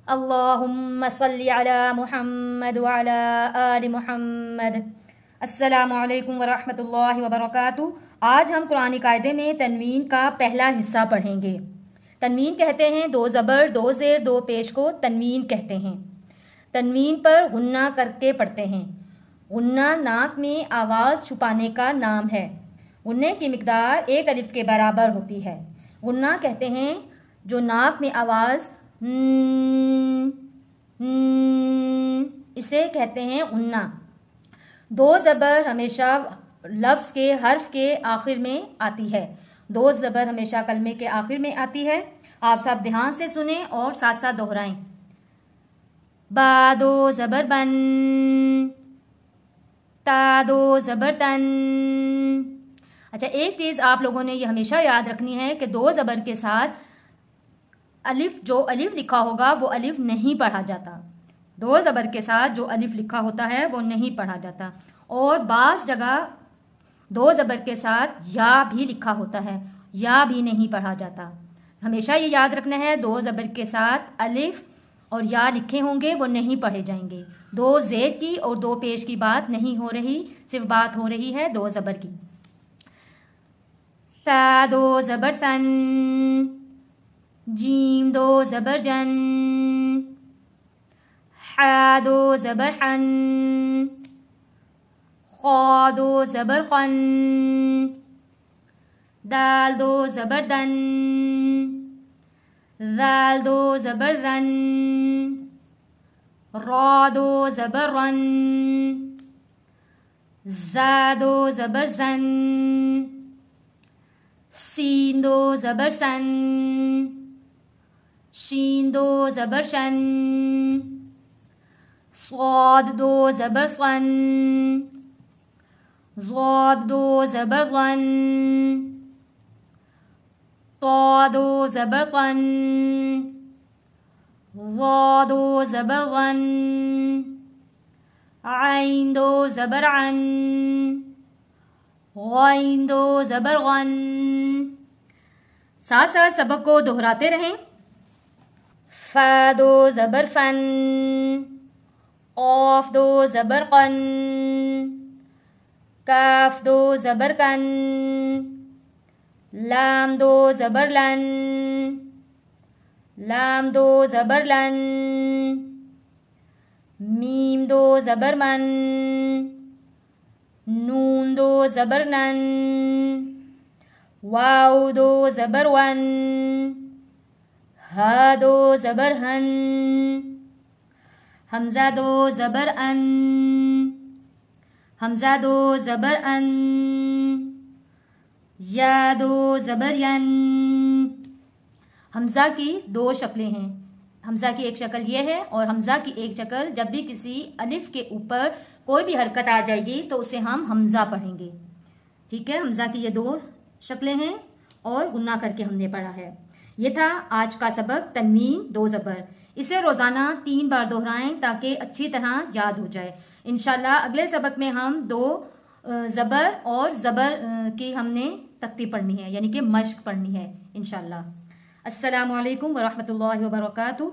अल्लाहुम्मा सल्ली अला मुहम्मद व अला आलि मुहम्मद। अस्सलामु अलैकुम व रहमतुल्लाहि व बरकातुहू। आज हम कुरानी कायदे में तनवीन का पहला हिस्सा पढ़ेंगे। तनवीन कहते हैं दो ज़बर, दो ज़ेर, दो पेश को तनवीन कहते हैं। तनवीन पर गुन्ना करके पढ़ते हैं। गुन्ना नाक में आवाज़ छुपाने का नाम है। गुन्ने की मिकदार एक अलिफ के बराबर होती है। गुन्ना कहते हैं जो नाक में आवाज़ इसे कहते हैं गुन्ना। दो ज़बर हमेशा लफ्ज़ के हर्फ के आखिर में आती है। दो ज़बर हमेशा कलमे के आखिर में आती है। आप सब ध्यान से सुने और साथ साथ दोहराएं। बा दो ज़बर बन, ता दो ज़बर तन। अच्छा, एक चीज़ आप लोगों ने ये हमेशा याद रखनी है कि दो ज़बर के साथ अलिफ, जो अलिफ लिखा होगा वो अलिफ नहीं पढ़ा जाता। दो ज़बर के साथ जो अलिफ लिखा होता है वो नहीं पढ़ा जाता। और बाज़ जगह दो ज़बर के साथ या भी लिखा होता है, या भी नहीं पढ़ा जाता। हमेशा ये याद रखना है, दो ज़बर के साथ अलिफ और या लिखे होंगे वो नहीं पढ़े जाएंगे। दो ज़ेर की और दो पेश की बात नहीं हो रही, सिर्फ बात हो रही है दो ज़बर की। सा दो ज़बर सन, जीम दो ज़बर जन, हा दो ज़बर हन, खा दो ज़बर खन, दाल दो ज़बर दन, दाल दो ज़बर दन, रा दो ज़बर रन, जा दो ज़बर जन, सीन दो ज़बर सन, शीन दो ज़बर शन, स्वाद दो ज़बर सन, ज़ाद दो ज़बर ज़न, ता दो ज़बर क़न, ज़ा दो ज़बर ज़न, आइन दो ज़बर अन, ग़ाइन दो ज़बर ग़न। साथ साथ सबक को दोहराते रहें। फा दो ज़बर फन, क़ाफ दो ज़बर क़न, काफ दो ज़बर कन, लाम दो ज़बर लन, लाम दो ज़बर लन, मीम दो ज़बर मन, नून दो ज़बर नन, वाव दो ज़बर वन, हा दो ज़बर हन, हमज़ा दो ज़बर अन, हमज़ा दो ज़बर अन, या दो ज़बर यन। हमज़ा की दो शक्लें हैं। हमज़ा की एक शक्ल ये है और हमज़ा की एक शक्ल, जब भी किसी अलिफ के ऊपर कोई भी हरकत आ जाएगी तो उसे हम हमज़ा पढ़ेंगे। ठीक है, हमज़ा की ये दो शक्लें हैं और गुन्ना करके हमने पढ़ा है। ये था आज का सबक तनवीन दो ज़बर। इसे रोज़ाना 3 बार दोहराएं ताकि अच्छी तरह याद हो जाए। इंशाल्लाह अगले सबक में हम दो ज़बर और ज़बर की हमने तख्ती पढ़नी है, यानी कि मश्क पढ़नी है इंशाल्लाह। अस्सलामु अलैकुम व रहमतुल्लाहि व बरकातुहू।